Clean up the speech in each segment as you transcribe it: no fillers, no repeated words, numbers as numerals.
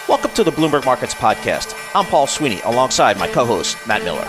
Welcome to the Bloomberg Markets Podcast. I'm Paul Sweeney, alongside my co-host, Matt Miller.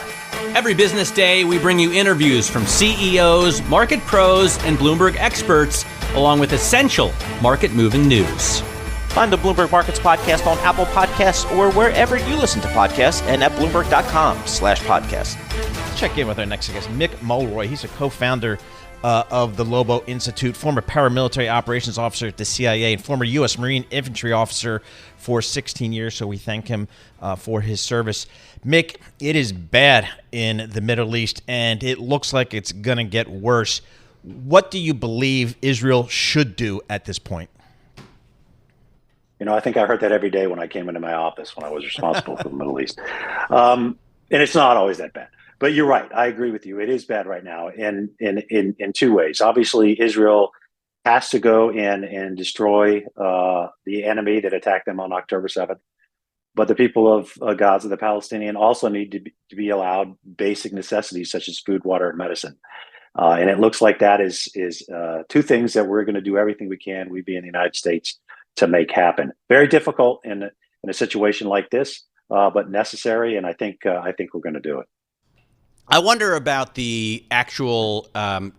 Every business day, we bring you interviews from CEOs, market pros, and Bloomberg experts, along with essential market-moving news. Find the Bloomberg Markets Podcast on Apple Podcasts or wherever you listen to podcasts and at Bloomberg.com/podcast. Let's check in with our next guest, Mick Mulroy. He's a co-founder of the Lobo Institute, former paramilitary operations officer at the CIA, and former U.S. Marine infantry officer for 16 years, so we thank him for his service. Mick, it is bad in the Middle East, and it looks like it's going to get worse. What do you believe Israel should do at this point? You know, I think I heard that every day when I came into my office when I was responsible for the Middle East. And it's not always that bad. But you're right. I agree with you. It is bad right now in two ways. Obviously, Israel has to go in and destroy the enemy that attacked them on October 7th. But the people of Gaza, the Palestinians, also need to be allowed basic necessities such as food, water, and medicine. And it looks like that is two things that we're going to do everything we can, we being the United States, to make happen. Very difficult in a situation like this, but necessary. And I think we're going to do it. I wonder about the actual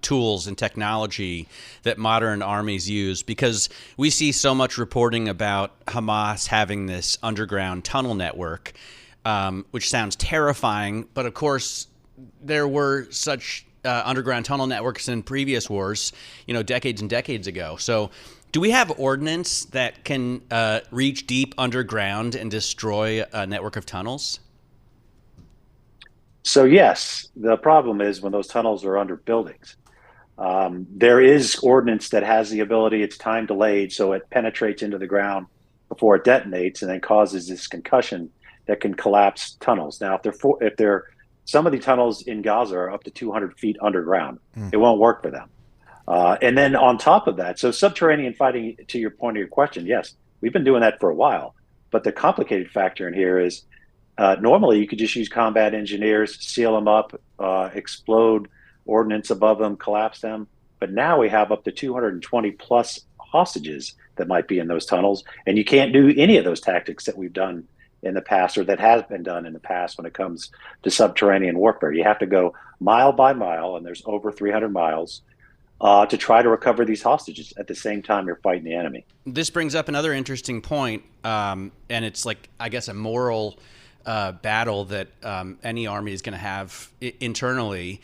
tools and technology that modern armies use, because we see so much reporting about Hamas having this underground tunnel network, which sounds terrifying. But of course, there were such underground tunnel networks in previous wars, decades and decades ago. So do we have ordnance that can reach deep underground and destroy a network of tunnels? So yes, the problem is when those tunnels are under buildings. There is ordnance that has the ability, it's time delayed, so it penetrates into the ground before it detonates and then causes this concussion that can collapse tunnels. Now, if some of the tunnels in Gaza are up to 200 feet underground, it won't work for them. And then on top of that, so subterranean fighting, to your point of your question, yes, we've been doing that for a while. But the complicated factor in here is normally you could just use combat engineers, seal them up, explode ordnance above them, collapse them. But now we have up to 220 plus hostages that might be in those tunnels. And you can't do any of those tactics that we've done in the past or that has been done in the past when it comes to subterranean warfare. You have to go mile by mile, and there's over 300 miles, to try to recover these hostages at the same time you're fighting the enemy. This brings up another interesting point, and it's like, I guess, a moral battle that any army is going to have internally.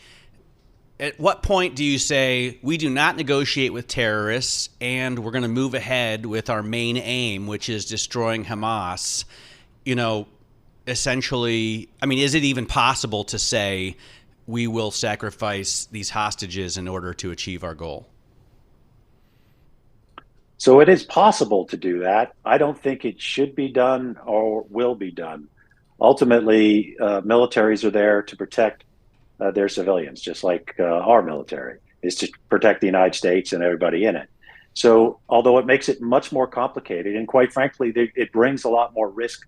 At what point do you say, we do not negotiate with terrorists and we're going to move ahead with our main aim, which is destroying Hamas? Essentially, I mean, is it even possible to say we will sacrifice these hostages in order to achieve our goal? So it is possible to do that. I don't think it should be done or will be done. Ultimately, militaries are there to protect their civilians, just like our military is to protect the United States and everybody in it. So although it makes it much more complicated, and quite frankly, it brings a lot more risk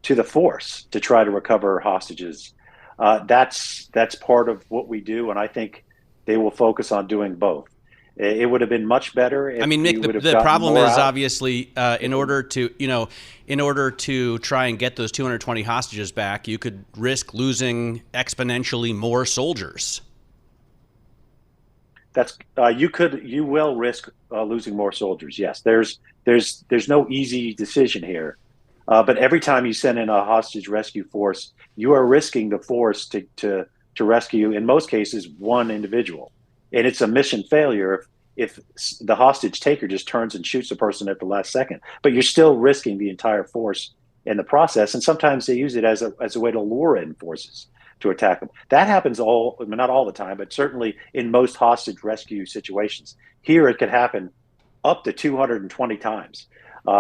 to the force to try to recover hostages, that's part of what we do, and I think they will focus on doing both. It would have been much better if Nick, the problem is obviously in order to try and get those 220 hostages back, you could risk losing exponentially more soldiers. That's you will risk losing more soldiers. Yes, there's no easy decision here, but every time you send in a hostage rescue force, you are risking the force to rescue, in most cases, one individual. And it's a mission failure if the hostage taker just turns and shoots the person at the last second. But you're still risking the entire force in the process. And sometimes they use it as a way to lure in forces to attack them. That happens not all the time, but certainly in most hostage rescue situations. Here it could happen up to 220 times.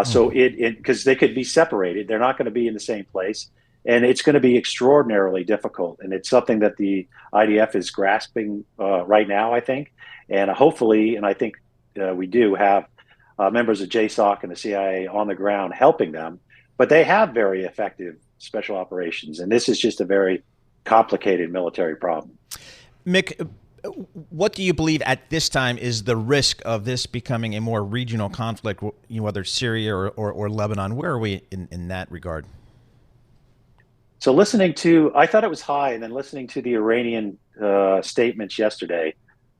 So because they could be separated, they're not going to be in the same place. And it's going to be extraordinarily difficult. And it's something that the IDF is grasping right now, I think. And hopefully, and I think we do have members of JSOC and the CIA on the ground helping them. But they have very effective special operations. And this is just a very complicated military problem. Mick, what do you believe at this time is the risk of this becoming a more regional conflict, whether it's Syria or Lebanon? Where are we in that regard? So I thought it was high, and then listening to the Iranian statements yesterday,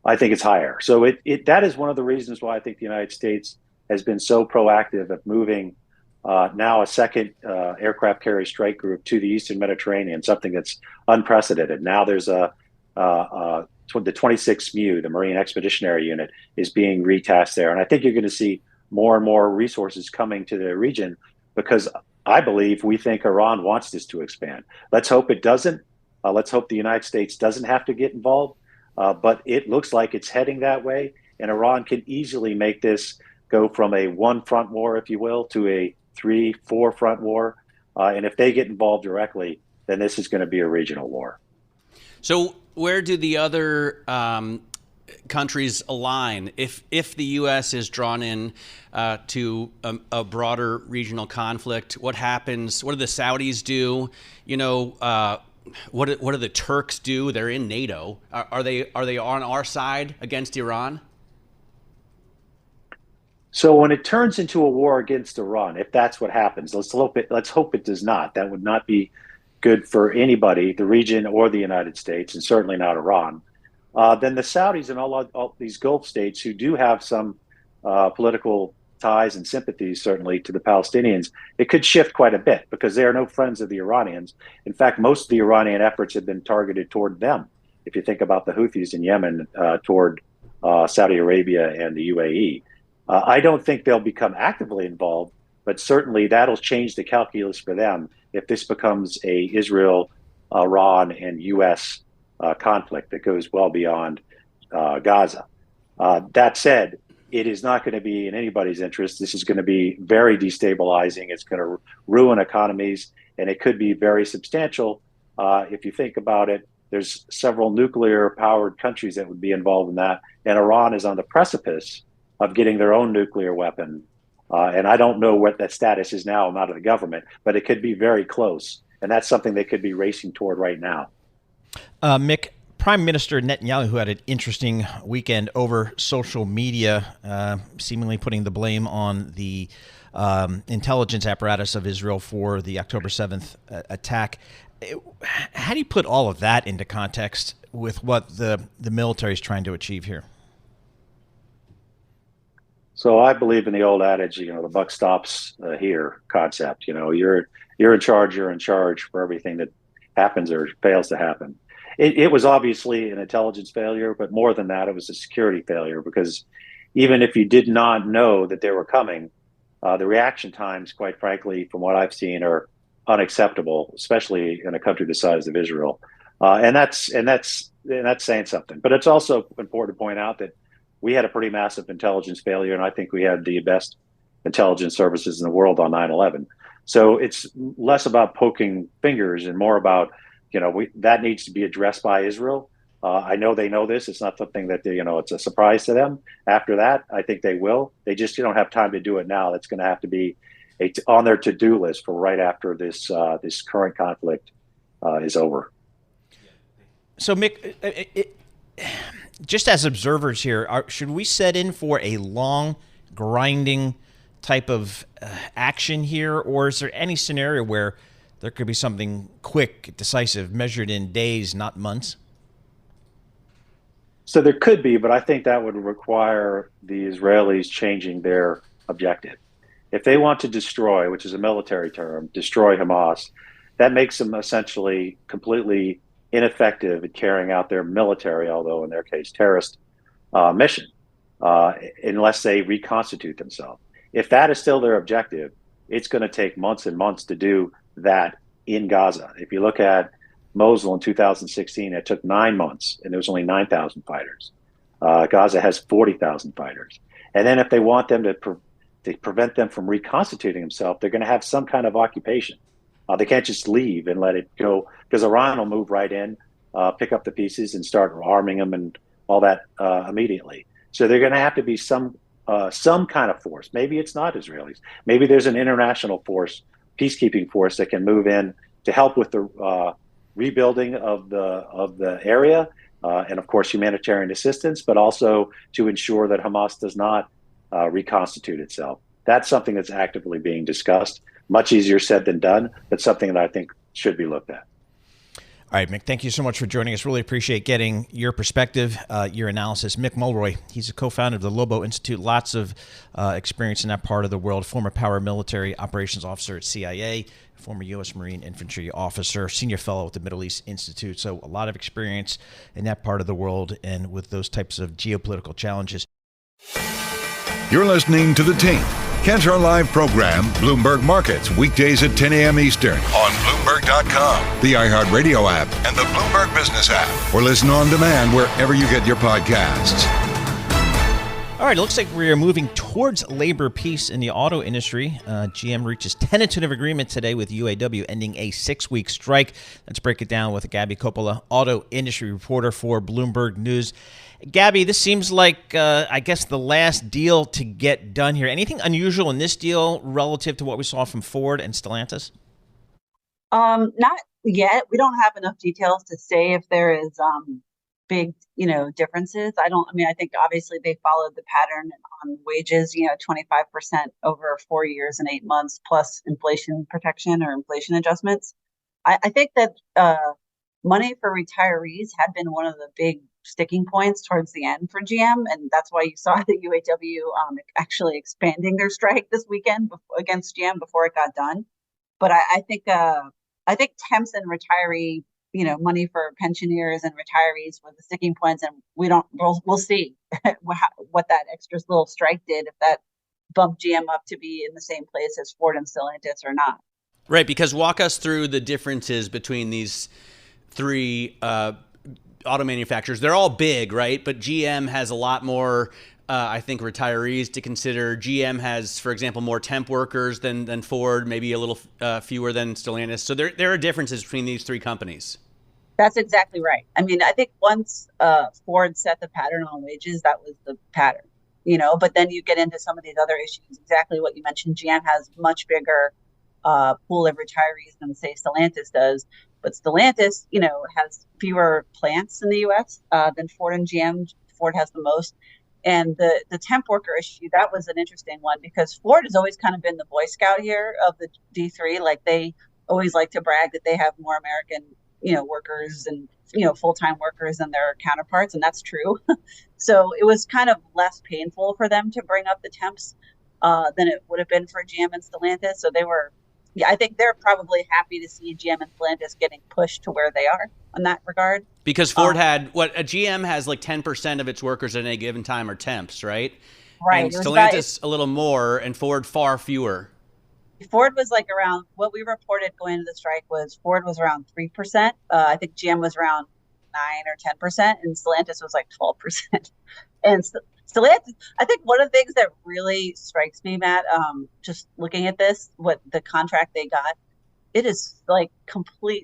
I think it's higher. So that is one of the reasons why I think the United States has been so proactive of moving now a second aircraft carrier strike group to the Eastern Mediterranean, something that's unprecedented. Now there's the 26th MU, the Marine Expeditionary Unit, is being retasked there. And I think you're going to see more and more resources coming to the region because we think Iran wants this to expand. Let's hope it doesn't. Let's hope the United States doesn't have to get involved. But it looks like it's heading that way. And Iran can easily make this go from a one-front war, if you will, to a 3-4 front war. And if they get involved directly, then this is going to be a regional war. So where do the other countries align? If the U.S. is drawn in to a broader regional conflict, what happens? What do the Saudis do? What do the Turks do? They're in NATO. Are they on our side against Iran? So when it turns into a war against Iran, if that's what happens, let's hope it does not. That would not be good for anybody, the region or the United States, and certainly not Iran. Then the Saudis and all these Gulf states who do have some political ties and sympathies, certainly, to the Palestinians, it could shift quite a bit because they are no friends of the Iranians. In fact, most of the Iranian efforts have been targeted toward them. If you think about the Houthis in Yemen, toward Saudi Arabia and the UAE. I don't think they'll become actively involved, but certainly that'll change the calculus for them if this becomes a Israel, Iran, and U.S. Conflict that goes well beyond Gaza. That said, it is not going to be in anybody's interest. This is going to be very destabilizing. It's going to ruin economies, and it could be very substantial. If you think about it, there's several nuclear-powered countries that would be involved in that, and Iran is on the precipice of getting their own nuclear weapon. And I don't know what that status is now. I'm out of the government, but it could be very close. And that's something they could be racing toward right now. Mick, Prime Minister Netanyahu had an interesting weekend over social media, seemingly putting the blame on the intelligence apparatus of Israel for the October 7th attack. How do you put all of that into context with what the military is trying to achieve here? So I believe in the old adage, the buck stops here concept. You're in charge for everything that happens or fails to happen. It was obviously an intelligence failure, but more than that, it was a security failure because even if you did not know that they were coming, the reaction times, quite frankly, from what I've seen, are unacceptable, especially in a country the size of Israel. And that's saying something. But it's also important to point out that we had a pretty massive intelligence failure, and I think we had the best intelligence services in the world on 9/11. So it's less about poking fingers and more about, that needs to be addressed by Israel. I know they know this. It's not something that it's a surprise to them. After that, I think they will. They just don't have time to do it now. That's going to have to be on their to-do list for right after this current conflict is over. So, Mick, just as observers here, should we set in for a long, grinding type of action here, or is there any scenario where there could be something quick, decisive, measured in days, not months? So there could be, but I think that would require the Israelis changing their objective. If they want to destroy, which is a military term, destroy Hamas, that makes them essentially completely ineffective at carrying out their military, although in their case, terrorist mission, unless they reconstitute themselves. If that is still their objective, it's going to take months and months to do that in Gaza. If you look at Mosul in 2016, it took 9 months, and there was only 9,000 fighters. Gaza has 40,000 fighters. And then if they want them to prevent them from reconstituting themselves, they're going to have some kind of occupation. They can't just leave and let it go, because Iran will move right in, pick up the pieces and start arming them and all that immediately. So they're going to have to be some kind of force. Maybe it's not Israelis. Maybe there's an international force, peacekeeping force that can move in to help with the rebuilding of the area, and of course, humanitarian assistance, but also to ensure that Hamas does not reconstitute itself. That's something that's actively being discussed. Much easier said than done, but something that I think should be looked at. All right, Mick, thank you so much for joining us. Really appreciate getting your perspective, your analysis. Mick Mulroy, he's a co-founder of the Lobo Institute, lots of experience in that part of the world, former military operations officer at CIA, former U.S. Marine infantry officer, senior fellow at the Middle East Institute. So a lot of experience in that part of the world and with those types of geopolitical challenges. You're listening to The Tape. Catch our live program, Bloomberg Markets, weekdays at 10 a.m. Eastern on Bloomberg.com, the iHeartRadio app, and the Bloomberg Business app, or listen on demand wherever you get your podcasts. All right, it looks like we're moving towards labor peace in the auto industry. GM reaches tentative agreement today with UAW, ending a 6-week strike. Let's break it down with Gabi Coppola, auto industry reporter for Bloomberg News. Gabi, this seems like, I guess, the last deal to get done here. Anything unusual in this deal relative to what we saw from Ford and Stellantis? Not yet. We don't have enough details to say if there is big, differences. I think obviously they followed the pattern on wages, 25% over 4 years and 8 months plus inflation protection or inflation adjustments. I think that money for retirees had been one of the big sticking points towards the end for GM. And that's why you saw the UAW actually expanding their strike this weekend against GM before it got done. But I think temps and retiree, money for pensioners and retirees were the sticking points. And we'll see what that extra little strike did, if that bumped GM up to be in the same place as Ford and Stellantis or not. Right, because walk us through the differences between these three auto manufacturers. They're all big, right? But GM has a lot more, I think, retirees to consider. GM has, for example, more temp workers than Ford, maybe a little fewer than Stellantis. So there are differences between these three companies. That's exactly right. I mean, I think once Ford set the pattern on wages, that was the pattern, but then you get into some of these other issues, exactly what you mentioned. GM has much bigger pool of retirees than, say, Stellantis does. But Stellantis, has fewer plants in the U.S. Than Ford and GM. Ford has the most. And the temp worker issue, that was an interesting one because Ford has always kind of been the Boy Scout here of the D3. Like, they always like to brag that they have more American, workers and, full-time workers than their counterparts. And that's true. So it was kind of less painful for them to bring up the temps than it would have been for GM and Stellantis. So I think they're probably happy to see GM and Stellantis getting pushed to where they are in that regard. Because Ford had a GM has like 10% of its workers at any given time are temps, right? Right. And Stellantis a little more, and Ford far fewer. Ford was like around, what we reported going into the strike was Ford was around 3%. I think GM was around 9 or 10%, and Stellantis was like 12%. And Stellantis, I think one of the things that really strikes me, Matt, just looking at this, what the contract they got, it is like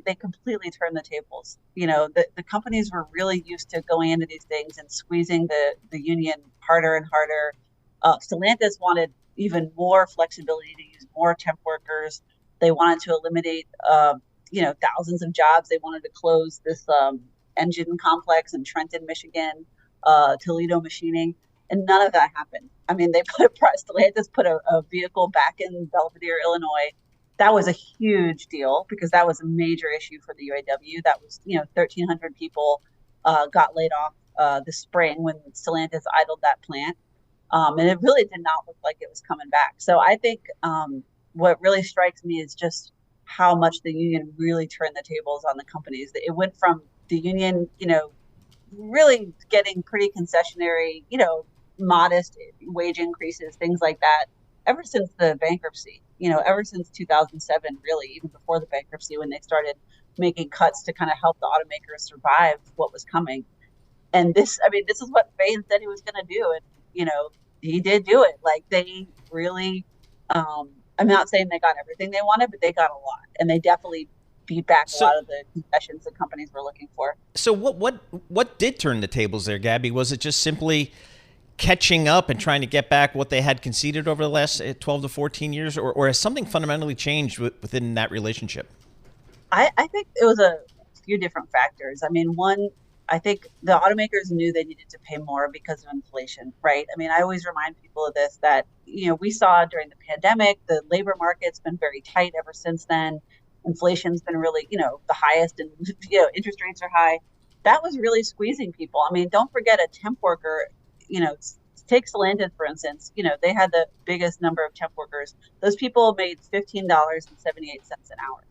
they completely turned the tables. The companies were really used to going into these things and squeezing the union harder and harder. Stellantis wanted even more flexibility to use more temp workers. They wanted to eliminate, thousands of jobs. They wanted to close this engine complex in Trenton, Michigan, Toledo machining. And none of that happened. I mean, Stellantis put a vehicle back in Belvidere, Illinois. That was a huge deal because that was a major issue for the UAW. That was, 1,300 people got laid off this spring when Stellantis idled that plant. And it really did not look like it was coming back. So I think what really strikes me is just how much the union really turned the tables on the companies. It went from the union, really getting pretty concessionary, modest wage increases, things like that, ever since the bankruptcy, ever since 2007, really, even before the bankruptcy, when they started making cuts to kind of help the automakers survive what was coming. And this is what Fain said he was going to do. And, he did do it. Like, they really, I'm not saying they got everything they wanted, but they got a lot. And they definitely beat back a lot of the concessions that companies were looking for. So what did turn the tables there, Gabi? Was it just simply catching up and trying to get back what they had conceded over the last 12 to 14 years, or has something fundamentally changed within that relationship? I think it was a few different factors. I mean, one, I think the automakers knew they needed to pay more because of inflation, right? I mean, I always remind people of this, that, we saw during the pandemic, the labor market's been very tight ever since then. Inflation's been really, the highest, and, interest rates are high. That was really squeezing people. I mean, don't forget a temp worker, take Stellantis, for instance, they had the biggest number of temp workers. Those people made $15.78 an hour.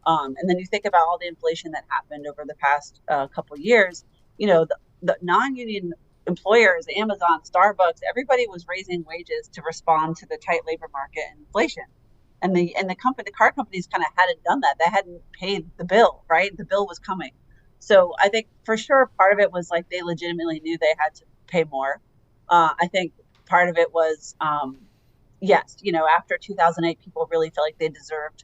And then you think about all the inflation that happened over the past couple of years, the non-union employers, Amazon, Starbucks, everybody was raising wages to respond to the tight labor market and inflation. And the car companies kind of hadn't done that. They hadn't paid the bill, right? The bill was coming. So I think for sure part of it was like they legitimately knew they had to pay more. I think part of it was, yes, after 2008, people really felt like they deserved.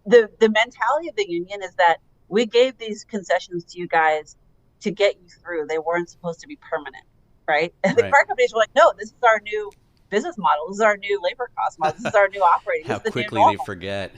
The mentality of the union is that we gave these concessions to you guys to get you through. They weren't supposed to be permanent, right? And the car companies were like, no, this is our new business model. This is our new labor cost model. This is our new operating. How quickly they forget.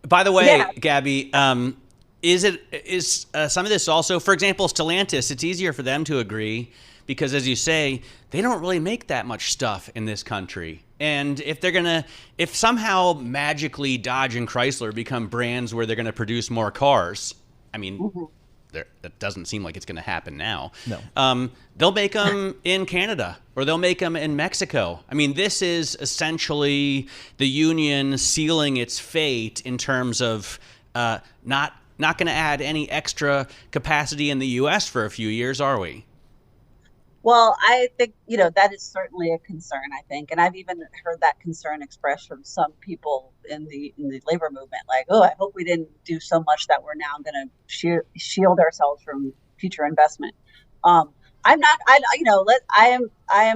By the way, Gabi, is some of this also, for example, Stellantis, it's easier for them to agree because, as you say, they don't really make that much stuff in this country. And if somehow magically Dodge and Chrysler become brands where they're going to produce more cars, I mean, that doesn't seem like it's going to happen now. No. They'll make them in Canada or they'll make them in Mexico. I mean, this is essentially the union sealing its fate in terms of not going to add any extra capacity in the U.S. for a few years, are we? Well, I think, that is certainly a concern, I think. And I've even heard that concern expressed from some people in the labor movement, like, oh, I hope we didn't do so much that we're now going to shield ourselves from future investment. I am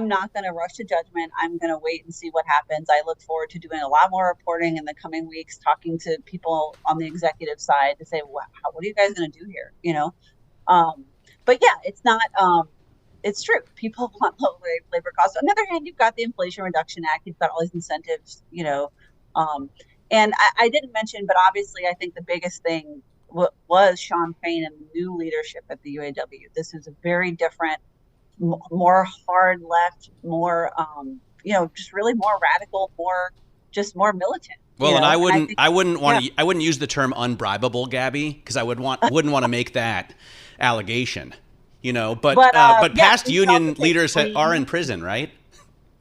not going to rush to judgment. I'm going to wait and see what happens. I look forward to doing a lot more reporting in the coming weeks, talking to people on the executive side to say, what are you guys going to do here? But yeah, it's not, it's true. People want low labor costs. On the other hand, you've got the Inflation Reduction Act. You've got all these incentives, and I didn't mention, but obviously I think the biggest thing was Sean Fain and the new leadership at the UAW. This is a very different, more hard left, more, just really more radical, more militant. Well, and I wouldn't use the term unbribable, Gabi, because I wouldn't want to make that allegation. But past union leaders are in prison, right?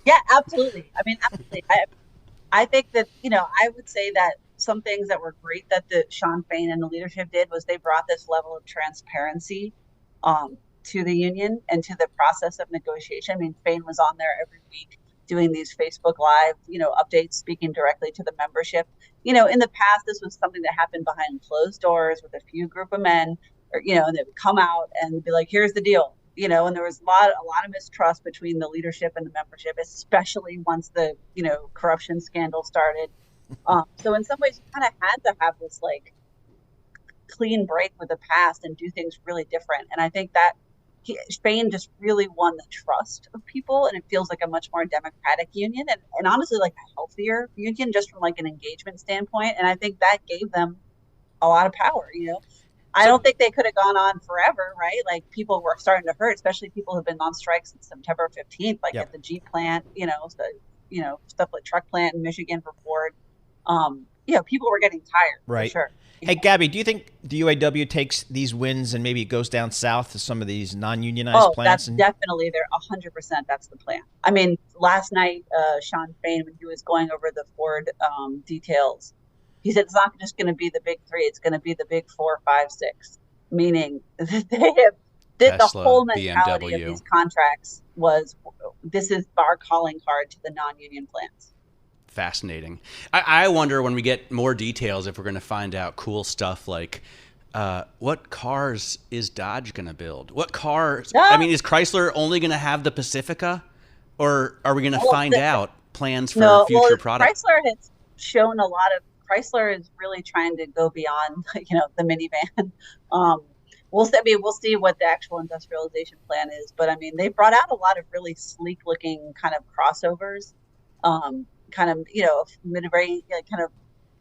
Yeah, absolutely. I mean, absolutely. I think that, I would say that some things that were great that the Sean Fain and the leadership did was they brought this level of transparency to the union and to the process of negotiation. I mean, Fain was on there every week doing these Facebook Live, updates, speaking directly to the membership. In the past, this was something that happened behind closed doors with a few group of men. Or, and they would come out and be like, here's the deal, and there was a lot of mistrust between the leadership and the membership, especially once the, corruption scandal started. So in some ways, you kind of had to have this like clean break with the past and do things really different. And I think that Spain just really won the trust of people, and it feels like a much more democratic union and honestly like a healthier union just from like an engagement standpoint. And I think that gave them a lot of power, I don't think they could have gone on forever, right? Like people were starting to hurt, especially people who've been on strike since September 15th, like at the Jeep plant, stuff like truck plant in Michigan for Ford. People were getting tired, right? For sure. Hey, Gabi, do you think the UAW takes these wins and maybe it goes down south to some of these non-unionized plants? That's definitely there. 100%. That's the plan. I mean, last night, Sean Fain, when he was going over the Ford details, he said it's not just going to be the big three; it's going to be the big 4, 5, 6. Meaning they have the whole mentality BMW. of these contracts was this is our calling card to the non-union plants. Fascinating. I wonder when we get more details if we're going to find out cool stuff like what cars is Dodge going to build? What cars? I mean, is Chrysler only going to have the Pacifica, or are we going to find out plans for future products? Chrysler has shown a lot of. Chrysler is really trying to go beyond, the minivan. We'll see what the actual industrialization plan is, but I mean, they brought out a lot of really sleek looking kind of crossovers, mid-range, kind of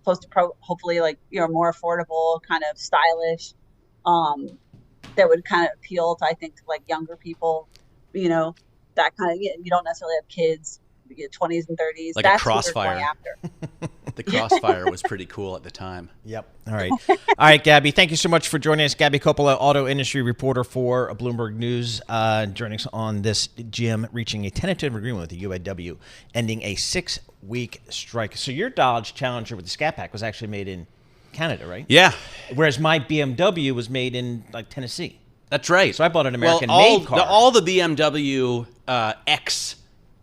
close to hopefully more affordable, kind of stylish. that would kind of appeal to, I think, to like younger people, that kind of, you don't necessarily have kids, 20s and 30s. Like that's a Crossfire. What we're going after. The Crossfire was pretty cool at the time. Yep. All right. All right, Gabi, thank you so much for joining us. Gabi Coppola, auto industry reporter for Bloomberg News, joining us on this GM reaching a tentative agreement with the UAW, ending a 6-week strike. So your Dodge Challenger with the Scat Pack was actually made in Canada, right? Yeah. Whereas my BMW was made in like Tennessee. That's right. So I bought an American-made car. All the BMW X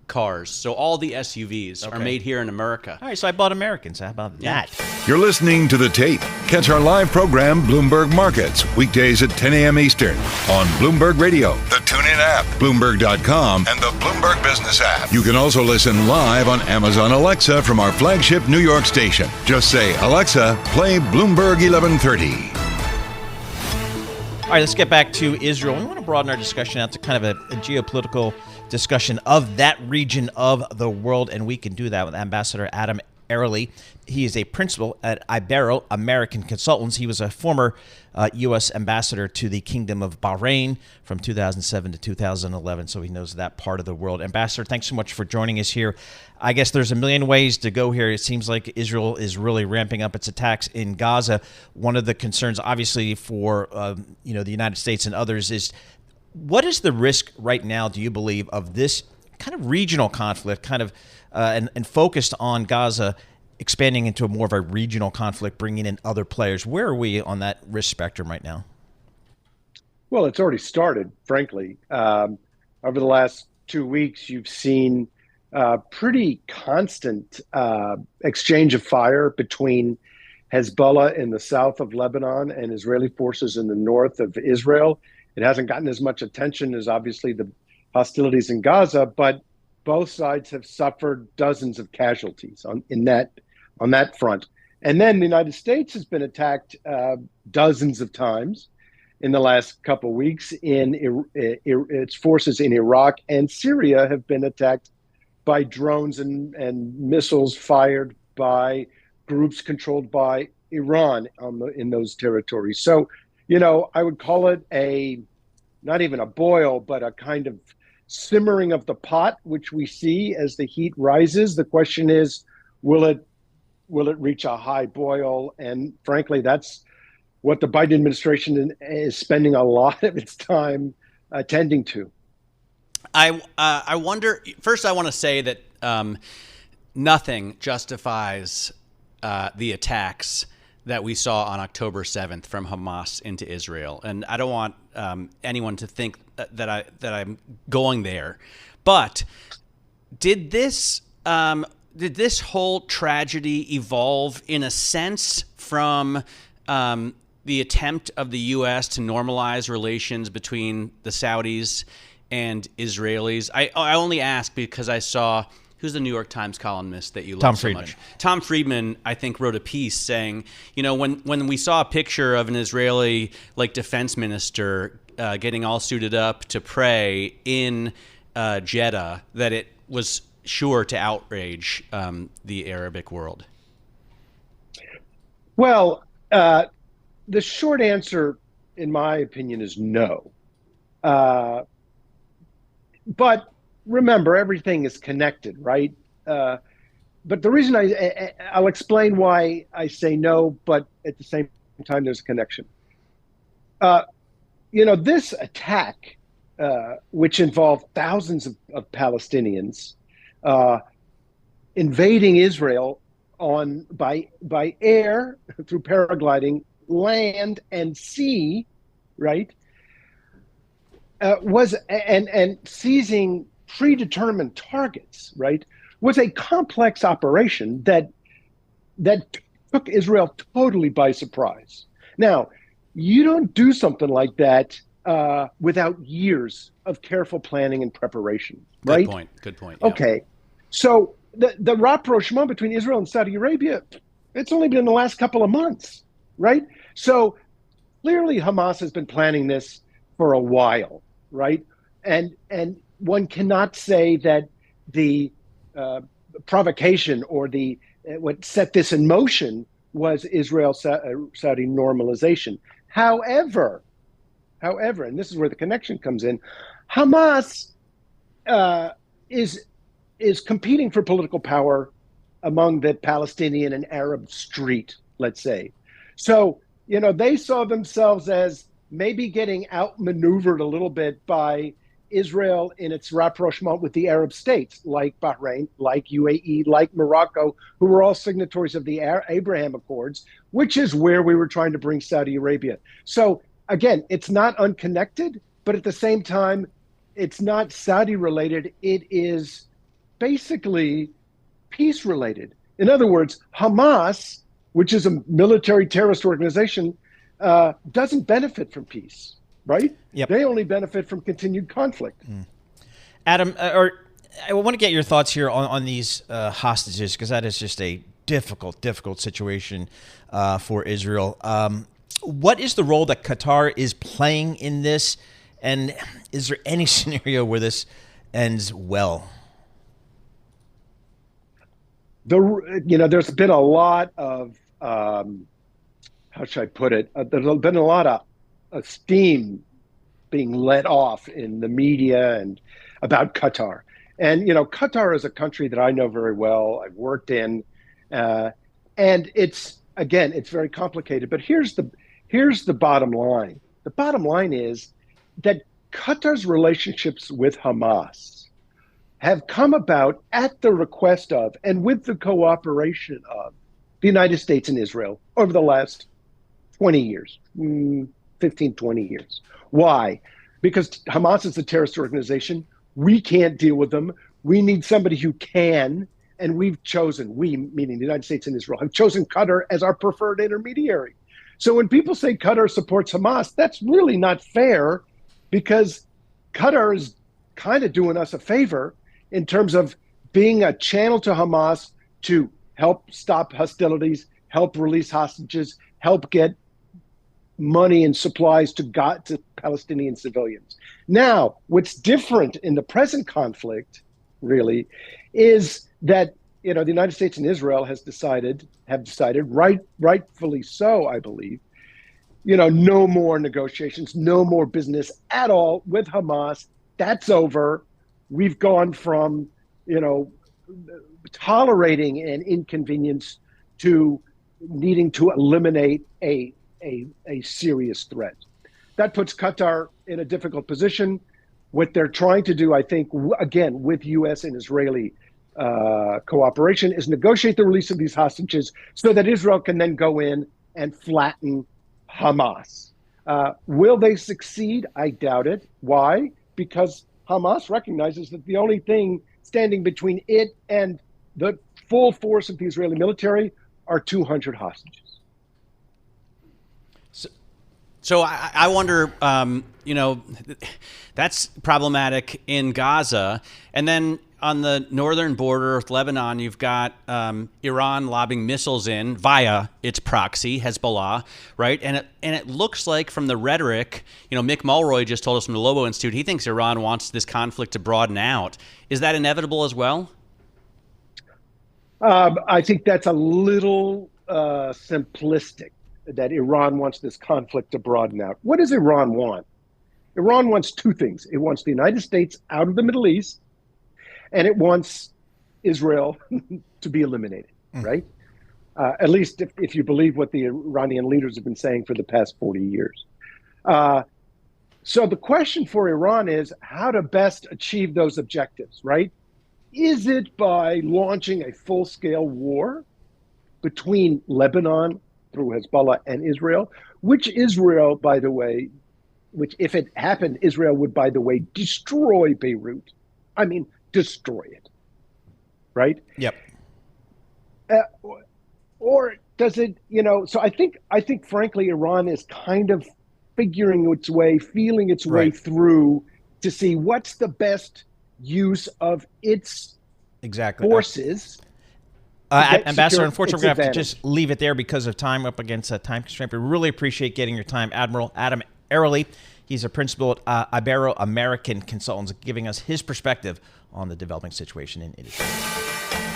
cars, so all the SUVs are made here in America. All right, so I bought Americans. How about that? You're listening to The Tape. Catch our live program, Bloomberg Markets, weekdays at 10 a.m. Eastern on Bloomberg Radio, the TuneIn app, Bloomberg.com, and the Bloomberg Business app. You can also listen live on Amazon Alexa from our flagship New York station. Just say, Alexa, play Bloomberg 1130. All right, let's get back to Israel. We want to broaden our discussion out to kind of a geopolitical discussion of that region of the world, and we can do that with Ambassador Adam Ereli. He is a principal at IberoAmerican Consultants. He was a former U.S. ambassador to the Kingdom of Bahrain from 2007 to 2011, so he knows that part of the world. Ambassador, thanks so much for joining us here. I guess there's a million ways to go here. It seems like Israel is really ramping up its attacks in Gaza. One of the concerns, obviously, for the United States and others is, what is the risk right now, do you believe, of this kind of regional conflict, kind of and focused on Gaza, expanding into more of a regional conflict, bringing in other players? Where are we on that risk spectrum right now? Well, it's already started, frankly. Over the last 2 weeks, you've seen pretty constant exchange of fire between Hezbollah in the south of Lebanon and Israeli forces in the north of Israel. It hasn't gotten as much attention as obviously the hostilities in Gaza, but both sides have suffered dozens of casualties on that front. And then the United States has been attacked dozens of times in the last couple of weeks. Its forces in Iraq and Syria have been attacked by drones and missiles fired by groups controlled by Iran in those territories. So, I would call it not even a boil, but a kind of simmering of the pot, which we see as the heat rises. The question is, will it reach a high boil? And frankly, that's what the Biden administration is spending a lot of its time attending to. I wonder, first I want to say that nothing justifies the attacks that we saw on October 7th from Hamas into Israel. And I don't want anyone to think that I'm going there. But did this whole tragedy evolve in a sense from the attempt of the U.S. to normalize relations between the Saudis and Israelis? I only ask because I saw, who's the New York Times columnist that you love so much? Tom Friedman, I think, wrote a piece saying, when we saw a picture of an Israeli defense minister getting all suited up to pray in Jeddah, that it was sure to outrage the Arabic world. Well, the short answer, in my opinion, is no. But remember, everything is connected, right? But the reason I'll explain why I say no, but at the same time, there's a connection. This attack, which involved thousands of Palestinians invading Israel by air, through paragliding, land and sea, right? Was and seizing predetermined targets, right, was a complex operation that took Israel totally by surprise. Now, you don't do something like that without years of careful planning and preparation, right? Good point. Yeah. Okay. So the rapprochement between Israel and Saudi Arabia, it's only been in the last couple of months, right? So clearly Hamas has been planning this for a while, right? And one cannot say that the provocation or what set this in motion was Israel-Saudi normalization. However, However, and this is where the connection comes in, Hamas is competing for political power among the Palestinian and Arab street, let's say. So, they saw themselves as maybe getting outmaneuvered a little bit by Israel in its rapprochement with the Arab states, like Bahrain, like UAE, like Morocco, who were all signatories of the Abraham Accords, which is where we were trying to bring Saudi Arabia. So, again, it's not unconnected, but at the same time, it's not Saudi-related. It is basically peace-related. In other words, Hamas, which is a military terrorist organization, doesn't benefit from peace, right? Yep. They only benefit from continued conflict. Adam, I want to get your thoughts here on these hostages, because that is just a difficult situation for Israel. What is the role that Qatar is playing in this, and is there any scenario where this ends well? There's been a lot of how should I put it? There's been a lot of steam being let off in the media and about Qatar. And, Qatar is a country that I know very well. I've worked in, and it's very complicated. But here's the bottom line. The bottom line is that Qatar's relationships with Hamas have come about at the request of and with the cooperation of the United States and Israel over the last 20 years, 15, 20 years. Why? Because Hamas is a terrorist organization. We can't deal with them. We need somebody who can. And we've chosen, we, meaning the United States and Israel, have chosen Qatar as our preferred intermediary. So when people say Qatar supports Hamas, that's really not fair, because Qatar is kind of doing us a favor in terms of being a channel to Hamas to help stop hostilities, help release hostages, help get money and supplies to Palestinian civilians. Now, what's different in the present conflict, really, is that the United States and Israel have decided, rightfully so, I believe, no more negotiations, no more business at all with Hamas. That's over. We've gone from, tolerating an inconvenience to needing to eliminate a serious threat. That puts Qatar in a difficult position. What they're trying to do, I think, again, with U.S. and Israeli cooperation, is negotiate the release of these hostages so that Israel can then go in and flatten Hamas. Will they succeed? I doubt it. Why? Because Hamas recognizes that the only thing standing between it and the full force of the Israeli military are 200 hostages. So I wonder, that's problematic in Gaza. And then on the northern border with Lebanon, you've got Iran lobbing missiles in via its proxy, Hezbollah, right? And it looks like from the rhetoric, Mick Mulroy just told us from the Lobo Institute, he thinks Iran wants this conflict to broaden out. Is that inevitable as well? I think that's a little simplistic, that Iran wants this conflict to broaden out. What does Iran want? Iran wants two things. It wants the United States out of the Middle East, and it wants Israel to be eliminated, right? At least if you believe what the Iranian leaders have been saying for the past 40 years. So the question for Iran is how to best achieve those objectives, right? Is it by launching a full-scale war between Lebanon through Hezbollah and Israel, which Israel, by the way, which if it happened, Israel would, by the way, destroy Beirut. I mean, destroy it, right? Yep. Or does it, so I think frankly, Iran is kind of figuring its way, feeling its way through to see what's the best use of its forces. Ambassador, unfortunately, we're going to have to just leave it there because of time, up against a time constraint. We really appreciate getting your time. Admiral Adam Ereli, he's a principal at IberoAmerican Consultants, giving us his perspective on the developing situation in Israel.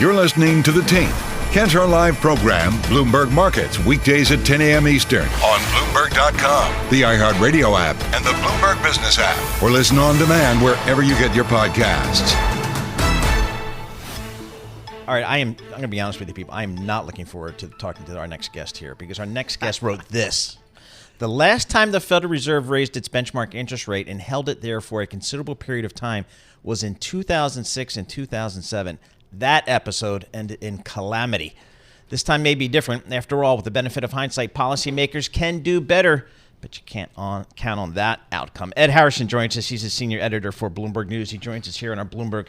You're listening to The Tape. Catch our live program, Bloomberg Markets, weekdays at 10 a.m. Eastern on Bloomberg.com, the iHeartRadio app, and the Bloomberg Business app, or listen on demand wherever you get your podcasts. All right, I'm going to be honest with you, people. I am not looking forward to talking to our next guest here, because our next guest wrote this. The last time the Federal Reserve raised its benchmark interest rate and held it there for a considerable period of time was in 2006 and 2007. That episode ended in calamity. This time may be different. After all, with the benefit of hindsight, policymakers can do better, but you can't count on that outcome. Ed Harrison joins us. He's a senior editor for Bloomberg News. He joins us here in our Bloomberg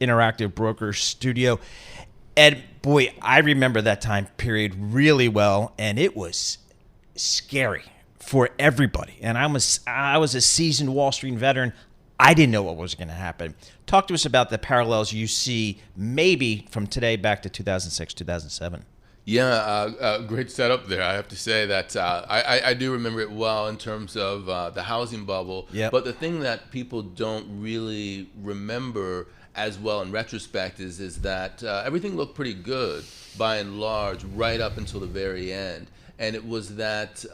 Interactive Brokers studio. Ed, boy, I remember that time period really well, and it was scary for everybody. And I was a seasoned Wall Street veteran. I didn't know what was going to happen. Talk to us about the parallels you see maybe from today back to 2006, 2007. Yeah, great setup there. I have to say that I do remember it well in terms of the housing bubble. Yep. But the thing that people don't really remember as well in retrospect is that everything looked pretty good by and large right up until the very end. And it was that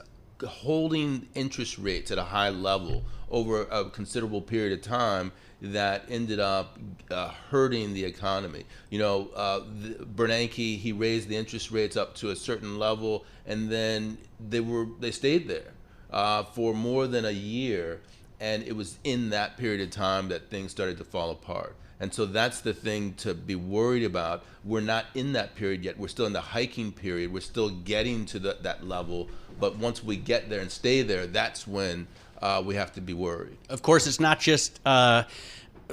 holding interest rates at a high level over a considerable period of time that ended up hurting the economy. You know, Bernanke, he raised the interest rates up to a certain level, and then they stayed there for more than a year, and it was in that period of time that things started to fall apart. And so that's the thing to be worried about. We're not in that period yet. We're still in the hiking period. We're still getting to that level. But once we get there and stay there, that's when we have to be worried. Of course, it's not just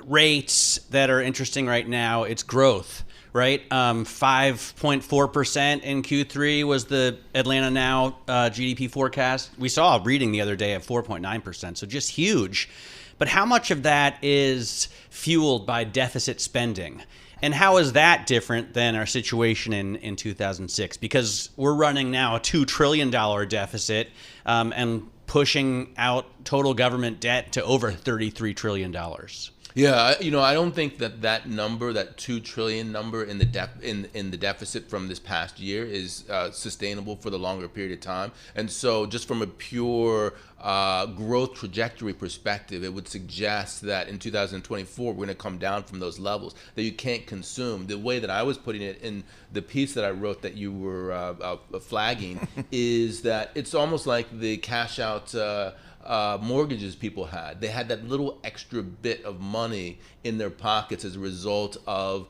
rates that are interesting right now. It's growth, right? 5.4% in Q3 was the Atlanta Now GDP forecast. We saw a reading the other day at 4.9%, so just huge. But how much of that is fueled by deficit spending? And how is that different than our situation in 2006? Because we're running now a $2 trillion deficit and pushing out total government debt to over $33 trillion. Yeah, I don't think that number, that $2 trillion number in the deficit from this past year is sustainable for the longer period of time. And so just from a pure growth trajectory perspective, it would suggest that in 2024, we're going to come down from those levels that you can't consume. The way that I was putting it in the piece that I wrote that you were flagging is that it's almost like the cash out mortgages people had. They had that little extra bit of money in their pockets as a result of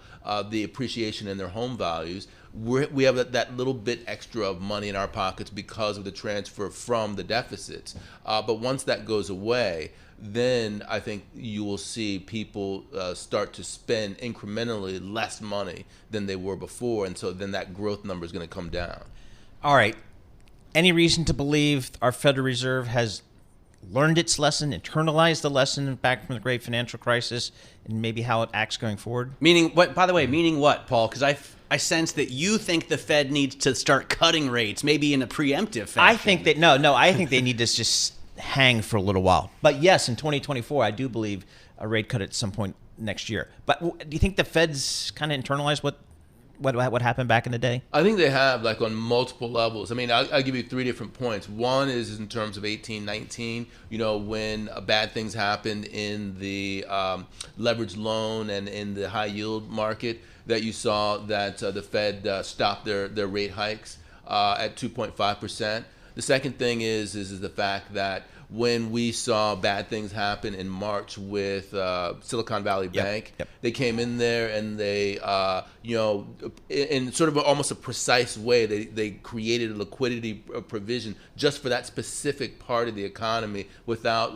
the appreciation in their home values. We have that little bit extra of money in our pockets because of the transfer from the deficits. But once that goes away, then I think you will see people start to spend incrementally less money than they were before. And so then that growth number is going to come down. All right. Any reason to believe our Federal Reserve has learned its lesson, internalized the lesson back from the great financial crisis, and maybe how it acts going forward? Meaning what? By the way, meaning what, Paul? Because I sense that you think the Fed needs to start cutting rates, maybe in a preemptive fashion. I think that I think they need to just hang for a little while. But yes, in 2024, I do believe a rate cut at some point next year. But do you think the Fed's kind of internalized what happened back in the day? I think they have, like, on multiple levels. I mean, I'll give you 3 different points. One is in terms of 18-19, when bad things happened in the leveraged loan and in the high yield market, that you saw that the Fed stopped their rate hikes at 2.5%. The second thing is the fact that when we saw bad things happen in March with Silicon Valley Bank, they came in there and they, in sort of almost a precise way, they created a liquidity provision just for that specific part of the economy without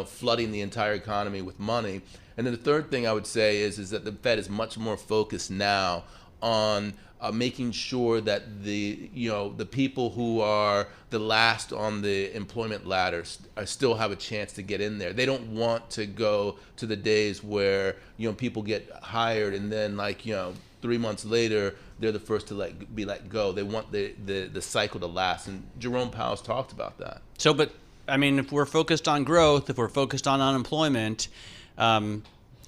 flooding the entire economy with money. And then the third thing I would say is that the Fed is much more focused now on making sure that the people who are the last on the employment ladder still have a chance to get in there. They don't want to go to the days where people get hired and then 3 months later they're the first to be let go. They want the cycle to last, and Jerome Powell's talked about that. So, but I mean, if we're focused on growth, if we're focused on unemployment,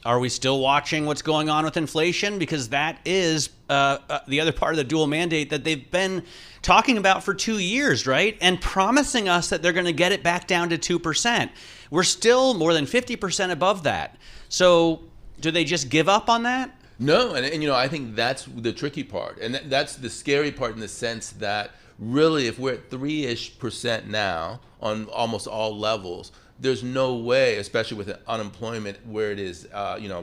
Are we still watching what's going on with inflation? Because that is the other part of the dual mandate that they've been talking about for 2 years, right? And promising us that they're going to get it back down to 2%. We're still more than 50% above that. So do they just give up on that? No, and I think that's the tricky part. And that's the scary part in the sense that really if we're at 3-ish% now on almost all levels, there's no way, especially with unemployment where it is,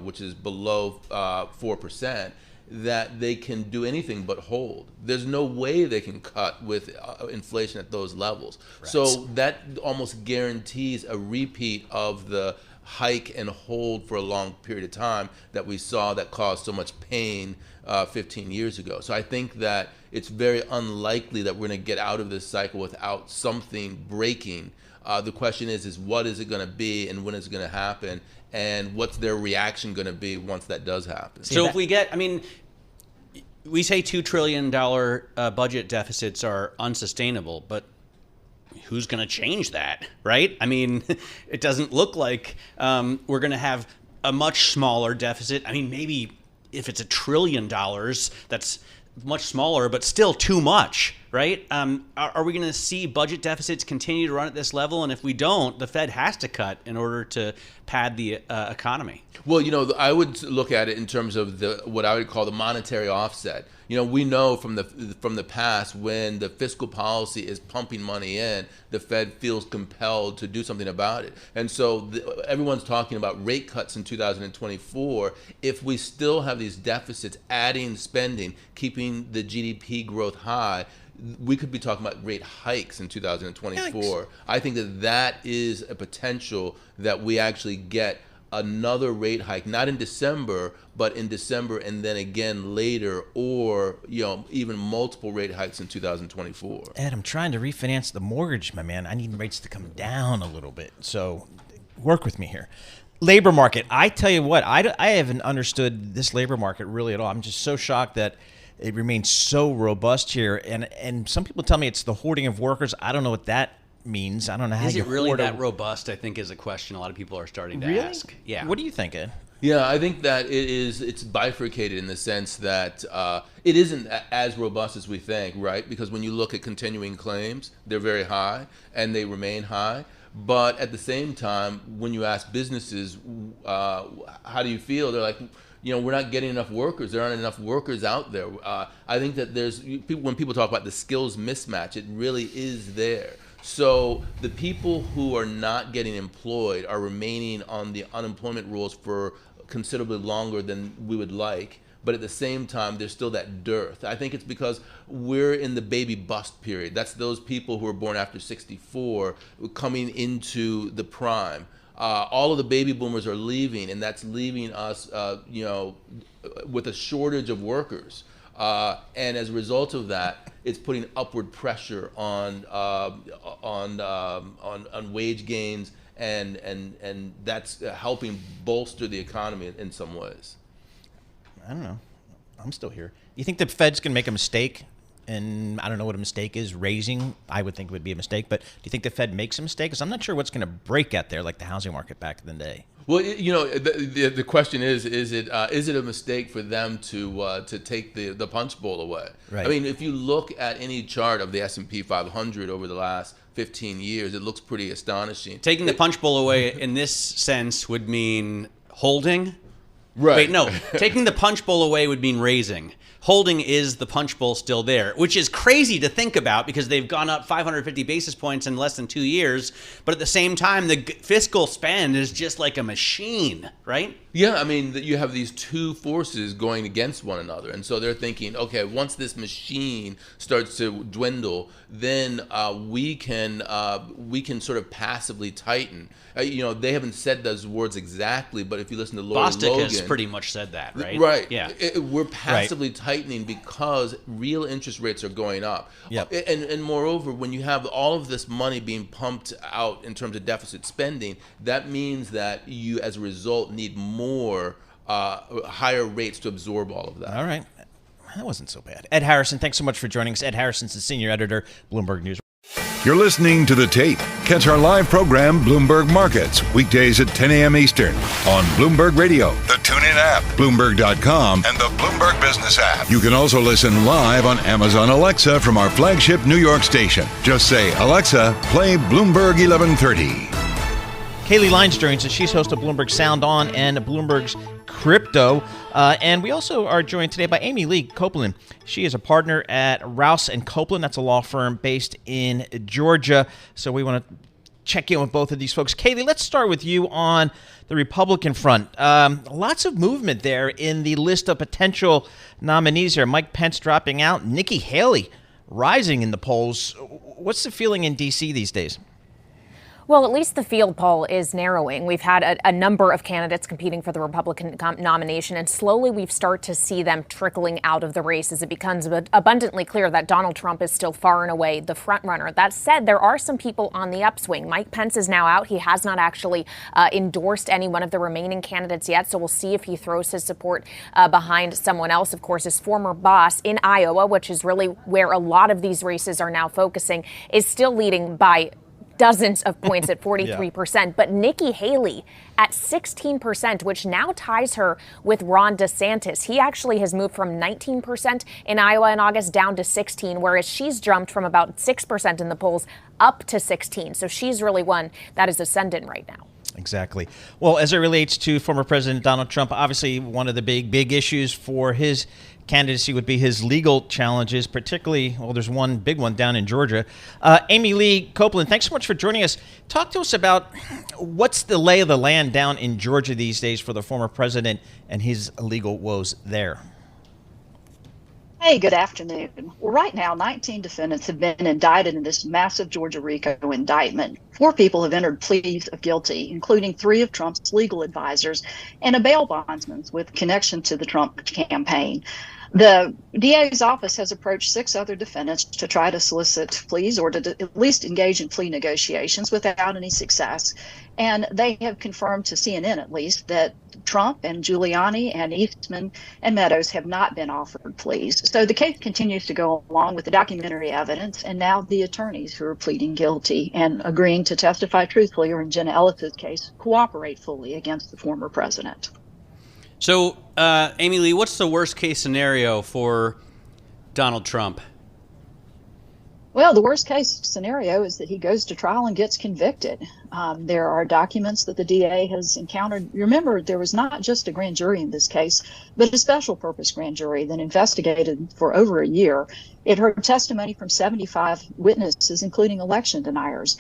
which is below 4%, that they can do anything but hold. There's no way they can cut with inflation at those levels. Right. So that almost guarantees a repeat of the hike and hold for a long period of time that we saw that caused so much pain 15 years ago. So I think that it's very unlikely that we're going to get out of this cycle without something breaking. The question is what is it going to be and when is it going to happen? And what's their reaction going to be once that does happen? So if we get, we say $2 trillion budget deficits are unsustainable, but who's going to change that, right? It doesn't look like we're going to have a much smaller deficit. Maybe if it's $1 trillion, that's much smaller, but still too much, right? Are we going to see budget deficits continue to run at this level? And if we don't, the Fed has to cut in order to pad the economy. Well, I would look at it in terms of what I would call the monetary offset. We know from the past when the fiscal policy is pumping money in, the Fed feels compelled to do something about it. And so everyone's talking about rate cuts in 2024. If we still have these deficits, adding spending, keeping the GDP growth high, we could be talking about rate hikes in 2024. Yikes. I think that is a potential that we actually get another rate hike, not in December, but in December and then again later, or even multiple rate hikes in 2024. Ed, I'm trying to refinance the mortgage, my man. I need rates to come down a little bit. So work with me here. Labor market. I tell you what, I haven't understood this labor market really at all. I'm just so shocked that it remains so robust here. And some people tell me it's the hoarding of workers. I don't know what that means. I don't know how is you it really hoard that robust, I think, is a question a lot of people are starting to ask. Yeah. What do you think, Ed? Yeah, I think that it's bifurcated in the sense that it isn't as robust as we think, right? Because when you look at continuing claims, they're very high and they remain high. But at the same time, when you ask businesses, how do you feel? They're like, we're not getting enough workers. There aren't enough workers out there. I think that when people talk about the skills mismatch, it really is there. So the people who are not getting employed are remaining on the unemployment rules for considerably longer than we would like. But at the same time, there's still that dearth. I think it's because we're in the baby bust period. That's those people who were born after 64 coming into the prime. All of the baby boomers are leaving, and that's leaving us, with a shortage of workers. And as a result of that, it's putting upward pressure on wage gains, and that's helping bolster the economy in some ways. I don't know. I'm still here. You think the Fed's going to make a mistake? And I don't know what a mistake is. Raising, I would think it would be a mistake. But do you think the Fed makes a mistake? Because I'm not sure what's going to break out there, like the housing market back in the day. Well, the question is it a mistake for them to take the punch bowl away? Right. If you look at any chart of the S&P 500 over the last 15 years, it looks pretty astonishing. Taking the punch bowl away in this sense would mean holding. Right. Wait, no. Taking the punch bowl away would mean raising. Holding is the punch bowl still there, which is crazy to think about because they've gone up 550 basis points in less than 2 years. But at the same time, the fiscal spend is just like a machine, right? Yeah, you have these two forces going against one another. And so they're thinking, okay, once this machine starts to dwindle, then we can sort of passively tighten. They haven't said those words exactly, but if you listen to Lord Bostic Logan, has pretty much said that, right? Right. Yeah. We're passively tightening because real interest rates are going up. Yep. And moreover, when you have all of this money being pumped out in terms of deficit spending, that means that you, as a result, need more higher rates to absorb all of that. All right. That wasn't so bad. Ed Harrison, thanks so much for joining us. Ed Harrison's the senior editor, Bloomberg News. You're listening to The Tape. Catch our live program, Bloomberg Markets, weekdays at 10 a.m. Eastern on Bloomberg Radio, the TuneIn app, Bloomberg.com, and the Bloomberg Business app. You can also listen live on Amazon Alexa from our flagship New York station. Just say, Alexa, play Bloomberg 1130. Kailey Leinz joins us. She's host of Bloomberg Sound On and Bloomberg's Crypto. And we also are joined today by Lee Copeland. She is a partner at Rouse Copeland. That's a law firm based in Georgia. So we want to check in with both of these folks. Kailey, let's start with you on the Republican front. Lots of movement there in the list of potential nominees here. Mike Pence dropping out. Nikki Haley rising in the polls. What's the feeling in D.C. these days? Well, at least the field poll is narrowing. We've had a number of candidates competing for the Republican nomination, and slowly we've started to see them trickling out of the race as it becomes abundantly clear that Donald Trump is still far and away the front runner. That said, there are some people on the upswing. Mike Pence is now out. He has not actually endorsed any one of the remaining candidates yet, so we'll see if he throws his support behind someone else. Of course, his former boss in Iowa, which is really where a lot of these races are now focusing, is still leading by dozens of points at 43%. Yeah. But Nikki Haley at 16%, which now ties her with Ron DeSantis. He actually has moved from 19% in Iowa in August down to 16%, whereas she's jumped from about 6% in the polls up to 16%. So she's really one that is ascendant right now. Exactly. Well, as it relates to former President Donald Trump, obviously one of the big issues for his candidacy would be his legal challenges, particularly, well, there's one big one down in Georgia. Lee Copeland, thanks so much for joining us. Talk to us about what's the lay of the land down in Georgia these days for the former president and his legal woes there. Hey, good afternoon. Well, right now, 19 defendants have been indicted in this massive Georgia RICO indictment. 4 people have entered pleas of guilty, including 3 of Trump's legal advisors and a bail bondsman with connection to the Trump campaign. The DA's office has approached 6 other defendants to try to solicit pleas or to at least engage in plea negotiations without any success. And they have confirmed to CNN, at least, that Trump and Giuliani and Eastman and Meadows have not been offered pleas. So the case continues to go along with the documentary evidence and now the attorneys who are pleading guilty and agreeing to testify truthfully, or in Jenna Ellis's case, cooperate fully against the former president. So, Lee, what's the worst case scenario for Donald Trump? Well, the worst case scenario is that he goes to trial and gets convicted. There are documents that the DA has encountered. Remember, there was not just a grand jury in this case, but a special purpose grand jury that investigated for over a year. It heard testimony from 75 witnesses, including election deniers.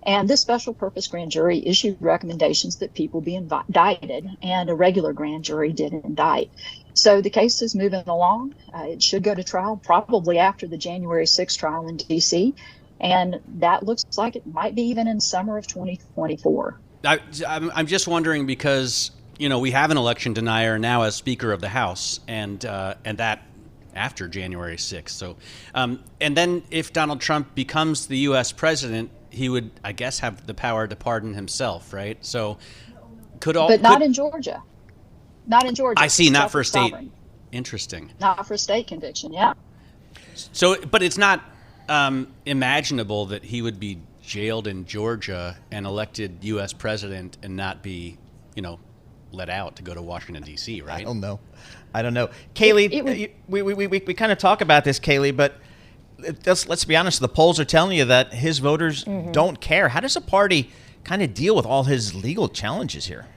And this special purpose grand jury issued recommendations that people be indicted, and a regular grand jury did indict. So the case is moving along. It should go to trial probably after the January 6th trial in D.C., and that looks like it might be even in summer of 2024. I'm just wondering because, we have an election denier now as Speaker of the House, and that after January 6th. So, and then if Donald Trump becomes the U.S. president, he would, I guess, have the power to pardon himself, right? So, but not in Georgia. Not in Georgia. I see. Not for state. Sovereign. Interesting. Not for state conviction. Yeah. So, but it's not imaginable that he would be jailed in Georgia and elected U.S. president and not be, let out to go to Washington, D.C., right? I don't know. Kailey, we kind of talk about this, Kailey, but let's be honest, the polls are telling you that his voters don't care. How does a party kind of deal with all his legal challenges here?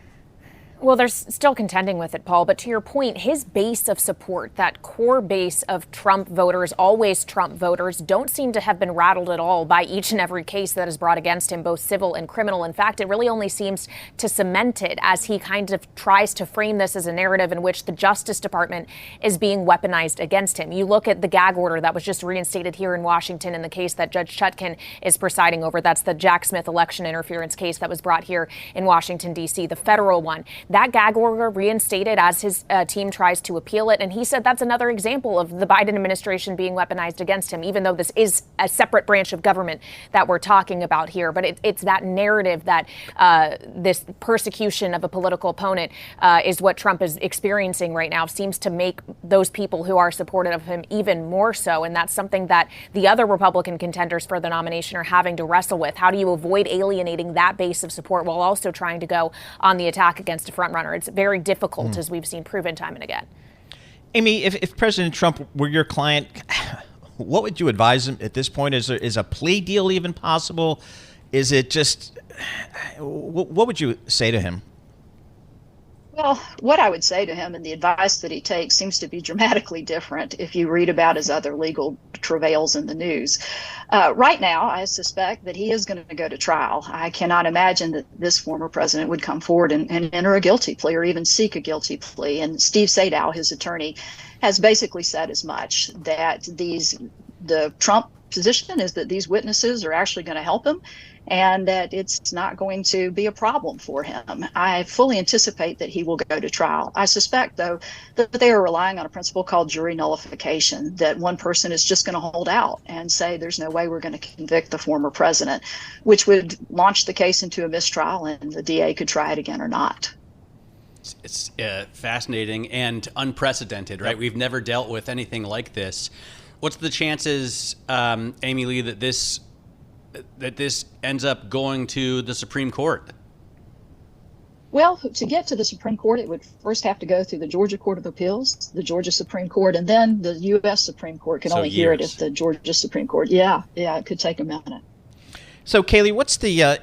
Well, they're still contending with it, Paul. But to your point, his base of support, that core base of Trump voters, always Trump voters, don't seem to have been rattled at all by each and every case that is brought against him, both civil and criminal. In fact, it really only seems to cement it as he kind of tries to frame this as a narrative in which the Justice Department is being weaponized against him. You look at the gag order that was just reinstated here in Washington in the case that Judge Chutkan is presiding over. That's the Jack Smith election interference case that was brought here in Washington, D.C., the federal one. that gag order reinstated as his team tries to appeal it. And he said that's another example of the Biden administration being weaponized against him, even though this is a separate branch of government that we're talking about here. But it's that narrative that this persecution of a political opponent is what Trump is experiencing right now, seems to make those people who are supportive of him even more so. And that's something that the other Republican contenders for the nomination are having to wrestle with. How do you avoid alienating that base of support while also trying to go on the attack against a frontrunner? It's very difficult, as we've seen proven time and again. Amy, if President Trump were your client, what would you advise him at this point? Is a plea deal even possible? Is it just, what would you say to him? Well, what I would say to him and the advice that he takes seems to be dramatically different if you read about his other legal travails in the news. Right now, I suspect that he is going to go to trial. I cannot imagine that this former president would come forward and enter a guilty plea or even seek a guilty plea. And Steve Sadow, his attorney, has basically said as much, that the Trump position is that these witnesses are actually going to help him, and that it's not going to be a problem for him. I fully anticipate that he will go to trial. I suspect, though, that they are relying on a principle called jury nullification, that one person is just going to hold out and say there's no way we're going to convict the former president, which would launch the case into a mistrial and the DA could try it again or not. It's fascinating and unprecedented, right? Yep. We've never dealt with anything like this. What's the chances, Amy Lee, that this ends up going to the Supreme Court? Well, to get to the Supreme Court, it would first have to go through the Georgia Court of Appeals, the Georgia Supreme Court, and then the U.S. Supreme Court can only hear it if the Georgia Supreme Court. Yeah, it could take a minute. So, Kailey, what's the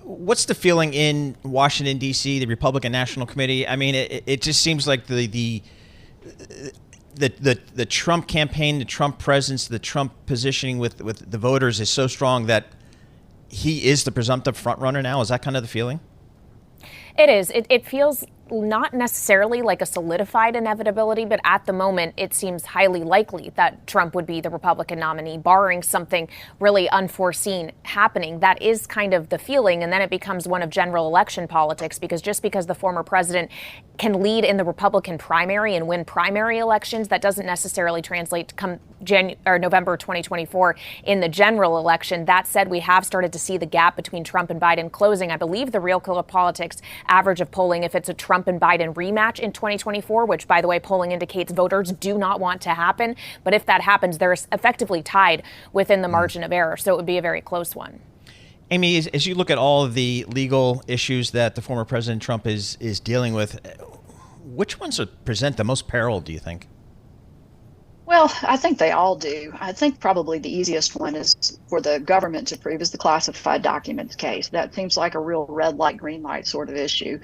what's the feeling in Washington, D.C., the Republican National Committee? I mean, it just seems like the Trump campaign, the Trump presence, the Trump positioning with the voters is so strong that he is the presumptive frontrunner now. Is that kind of the feeling? It is. It feels not necessarily like a solidified inevitability, but at the moment, it seems highly likely that Trump would be the Republican nominee, barring something really unforeseen happening. That is kind of the feeling. And then it becomes one of general election politics, because just because the former president can lead in the Republican primary and win primary elections, that doesn't necessarily translate to come November 2024 in the general election. That said, we have started to see the gap between Trump and Biden closing. I believe the Real Clear Politics average of polling, if it's a Trump and Biden rematch in 2024, which, by the way, polling indicates voters do not want to happen. But if that happens, they're effectively tied within the margin of error. So it would be a very close one. Amy, as you look at all of the legal issues that the former President Trump is dealing with, which ones present the most peril, do you think? Well, I think they all do. I think probably the easiest one is for the government to prove is the classified documents case. That seems like a real red light, green light sort of issue.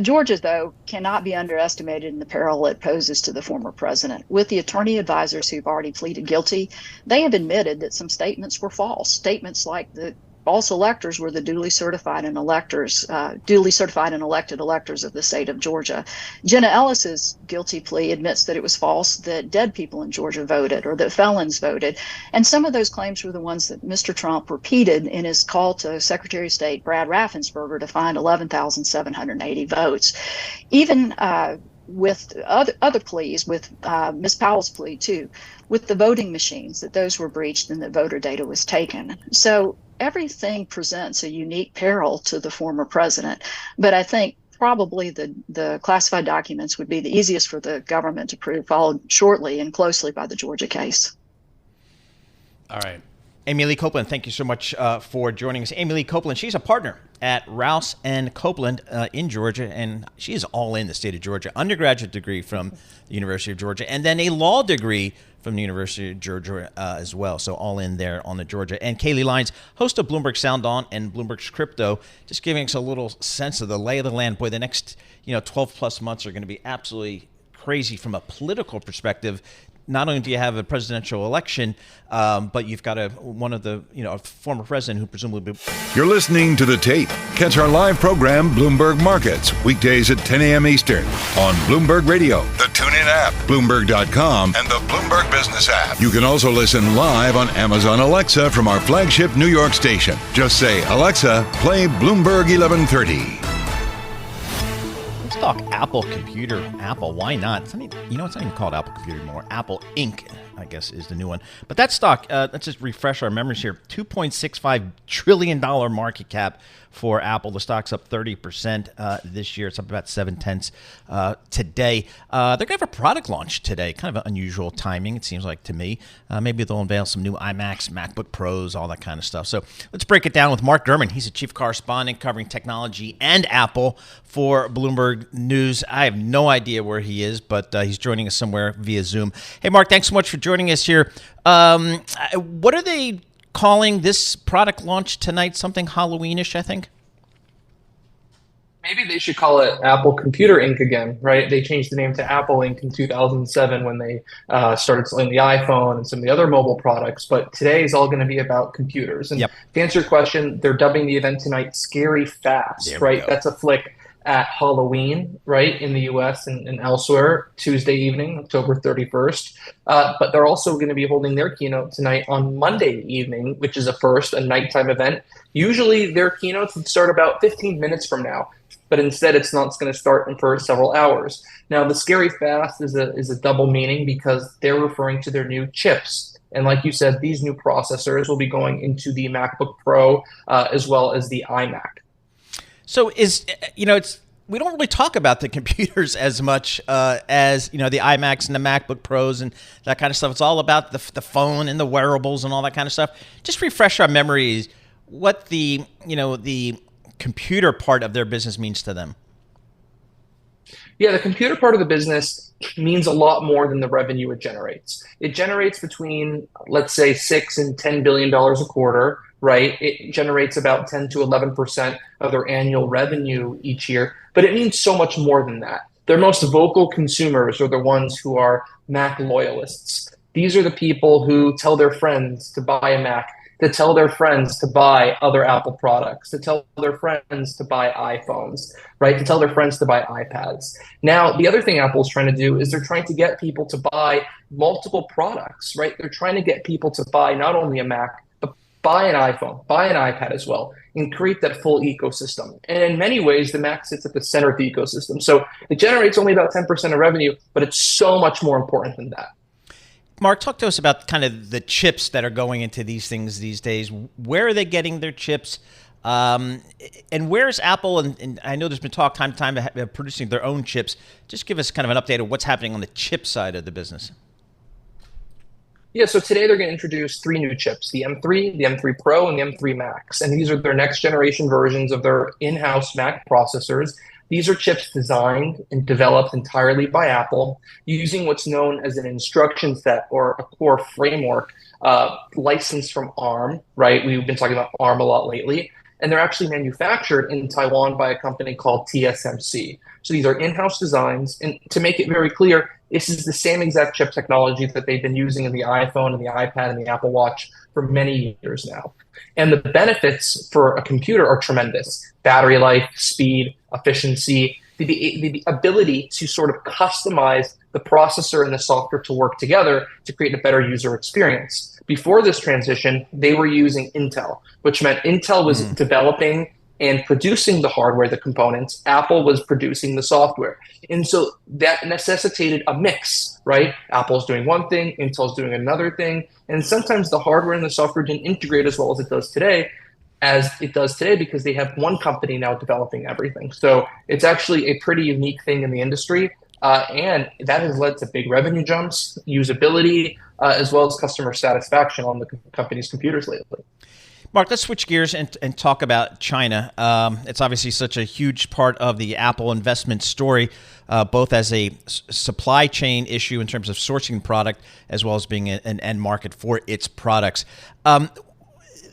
Georgia, though, cannot be underestimated in the peril it poses to the former president. With the attorney advisors who've already pleaded guilty, they have admitted that some statements were false. Statements like the false electors were the duly certified and elected electors of the state of Georgia. Jenna Ellis's guilty plea admits that it was false that dead people in Georgia voted or that felons voted. And some of those claims were the ones that Mr. Trump repeated in his call to Secretary of State Brad Raffensperger to find 11,780 votes. Even with other pleas, with Ms. Powell's plea too, with the voting machines, that those were breached and that voter data was taken. So everything presents a unique peril to the former president. But I think probably the classified documents would be the easiest for the government to prove, followed shortly and closely by the Georgia case. All right. Amy Lee Copeland, thank you so much for joining us. Amy Lee Copeland, she's a partner at Rouse and Copeland in Georgia, and she is all in the state of Georgia. Undergraduate degree from the University of Georgia, and then a law degree from the University of Georgia as well. So all in there on the Georgia. And Kailey Leinz, host of Bloomberg Sound On and Bloomberg's Crypto, just giving us a little sense of the lay of the land. Boy, the next 12 plus months are going to be absolutely crazy from a political perspective. Not only do you have a presidential election, but you've got a former president who presumably... You're listening to The Tape. Catch our live program, Bloomberg Markets, weekdays at 10 a.m. Eastern on Bloomberg Radio, the TuneIn app, Bloomberg.com, and the Bloomberg Business app. You can also listen live on Amazon Alexa from our flagship New York station. Just say, Alexa, play Bloomberg 1130. talk Apple Computer. Apple, why not? It's not even called Apple Computer anymore. Apple Inc., I guess, is the new one. But that stock, let's just refresh our memories here. $2.65 trillion market cap for Apple. The stock's up 30% this year. It's up about 0.7 today. They're going to have a product launch today. Kind of an unusual timing, it seems like to me. Maybe they'll unveil some new iMacs, MacBook Pros, all that kind of stuff. So let's break it down with Mark Gurman. He's a chief correspondent covering technology and Apple for Bloomberg News. I have no idea where he is, but he's joining us somewhere via Zoom. Hey, Mark, thanks so much for joining us here. What are they calling this product launch tonight? Something Halloweenish, I think? Maybe they should call it Apple Computer Inc. again, right? They changed the name to Apple Inc. in 2007 when they started selling the iPhone and some of the other mobile products. But today is all going to be about computers. And to answer your question, they're dubbing the event tonight Scary Fast, right? That's a flick at Halloween, right, in the U.S. and elsewhere, Tuesday evening, October 31st. But they're also going to be holding their keynote tonight on Monday evening, which is a nighttime event. Usually their keynotes would start about 15 minutes from now, but instead it's going to start for several hours. Now, the Scary Fast is a double meaning because they're referring to their new chips. And like you said, these new processors will be going into the MacBook Pro as well as the iMac. So we don't really talk about the computers as much as, the iMacs and the MacBook Pros and that kind of stuff. It's all about the phone and the wearables and all that kind of stuff. Just refresh our memories what the computer part of their business means to them. Yeah, the computer part of the business means a lot more than the revenue it generates. It generates between, let's say, $6 and $10 billion a quarter, right? It generates about 10 to 11% of their annual revenue each year, but it means so much more than that. Their most vocal consumers are the ones who are Mac loyalists. These are the people who tell their friends to buy a Mac, to tell their friends to buy other Apple products, to tell their friends to buy iPhones, right? To tell their friends to buy iPads. Now, the other thing Apple's trying to do is they're trying to get people to buy multiple products, right? They're trying to get people to buy not only a Mac, but buy an iPhone, buy an iPad as well, and create that full ecosystem. And in many ways, the Mac sits at the center of the ecosystem. So it generates only about 10% of revenue, but it's so much more important than that. Mark, talk to us about kind of the chips that are going into these things these days. Where are they getting their chips? And where's Apple? And I know there's been talk time to time about producing their own chips. Just give us kind of an update of what's happening on the chip side of the business. Yeah, so today they're going to introduce 3 new chips, the M3, the M3 Pro, and the M3 Max. And these are their next generation versions of their in-house Mac processors. These are chips designed and developed entirely by Apple using what's known as an instruction set or a core framework licensed from ARM, right? We've been talking about ARM a lot lately. And they're actually manufactured in Taiwan by a company called TSMC. So these are in-house designs. And to make it very clear, this is the same exact chip technology that they've been using in the iPhone and the iPad and the Apple Watch for many years now. And the benefits for a computer are tremendous. Battery life, speed, efficiency, the ability to sort of customize the processor and the software to work together to create a better user experience. Before this transition, they were using Intel, which meant Intel was developing and producing the hardware, the components. Apple was producing the software. And so that necessitated a mix, right? Apple's doing one thing, Intel's doing another thing. And sometimes the hardware and the software didn't integrate as well as it does today, because they have one company now developing everything. So it's actually a pretty unique thing in the industry. And that has led to big revenue jumps, usability, as well as customer satisfaction on the company's computers lately. Mark, let's switch gears and talk about China. It's obviously such a huge part of the Apple investment story, both as a supply chain issue in terms of sourcing product, as well as being an end market for its products.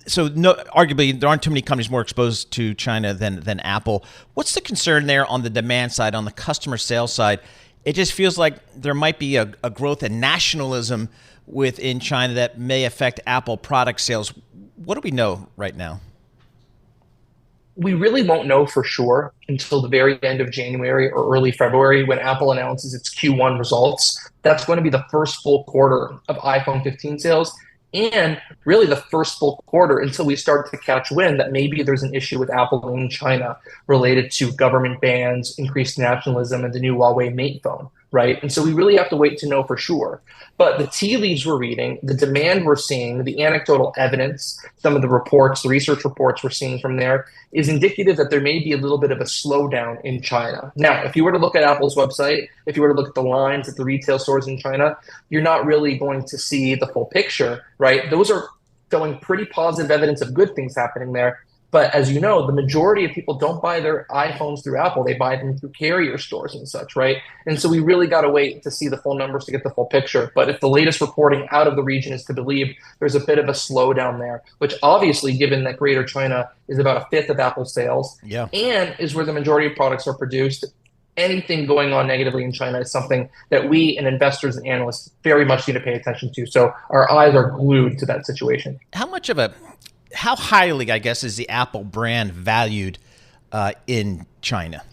So arguably, there aren't too many companies more exposed to China than Apple. What's the concern there on the demand side, on the customer sales side? It just feels like there might be a growth in nationalism within China that may affect Apple product sales. What do we know right now? We really won't know for sure until the very end of January or early February when Apple announces its Q1 results. That's going to be the first full quarter of iPhone 15 sales. and really the first full quarter until we start to catch wind that maybe there's an issue with Apple in China related to government bans, increased nationalism, and the new Huawei Mate phone, right? And so we really have to wait to know for sure. But the tea leaves we're reading, the demand we're seeing, the anecdotal evidence, some of the reports, the research reports we're seeing from there is indicative that there may be a little bit of a slowdown in China. Now, if you were to look at Apple's website, if you were to look at the lines at the retail stores in China, you're not really going to see the full picture, right? Those are showing pretty positive evidence of good things happening there. But as you know, the majority of people don't buy their iPhones through Apple. They buy them through carrier stores and such, right? And so we really got to wait to see the full numbers to get the full picture. But if the latest reporting out of the region is to believe, there's a bit of a slowdown there, which obviously, given that Greater China is about a fifth of Apple's sales and is where the majority of products are produced, anything going on negatively in China is something that we and investors and analysts very much need to pay attention to. So our eyes are glued to that situation. How highly, I guess, is the Apple brand valued in China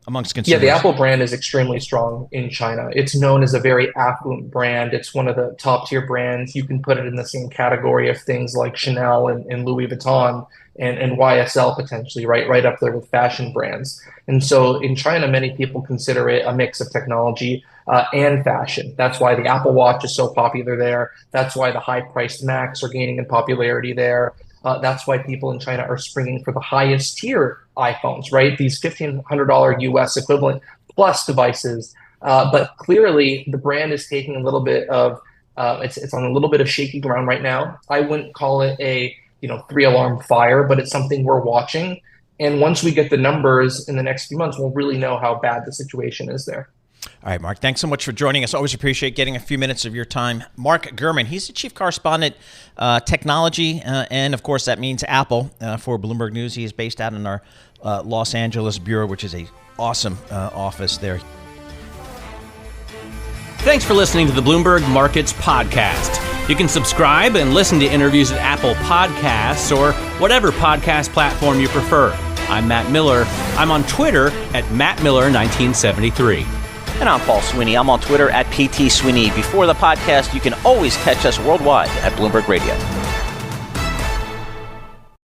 amongst consumers? Yeah, the Apple brand is extremely strong in China. It's known as a very affluent brand. It's one of the top tier brands. You can put it in the same category of things like Chanel and Louis Vuitton and YSL potentially, right up there with fashion brands. And so in China, many people consider it a mix of technology and fashion. That's why the Apple Watch is so popular there. That's why the high-priced Macs are gaining in popularity there. That's why people in China are springing for the highest tier iPhones, right? These $1,500 US equivalent plus devices. But clearly, the brand is taking a little bit of it's on a little bit of shaky ground right now. I wouldn't call it a 3-alarm fire, but it's something we're watching. And once we get the numbers in the next few months, we'll really know how bad the situation is there. All right, Mark, thanks so much for joining us. Always appreciate getting a few minutes of your time. Mark Gurman, he's the chief correspondent, technology, and of course that means Apple for Bloomberg News. He is based out in our Los Angeles bureau, which is a awesome office there. Thanks for listening to the Bloomberg Markets Podcast. You can subscribe and listen to interviews at Apple Podcasts or whatever podcast platform you prefer. I'm Matt Miller. I'm on Twitter at MattMiller1973. And I'm Paul Sweeney. I'm on Twitter at PT Sweeney. Before the podcast, you can always catch us worldwide at Bloomberg Radio.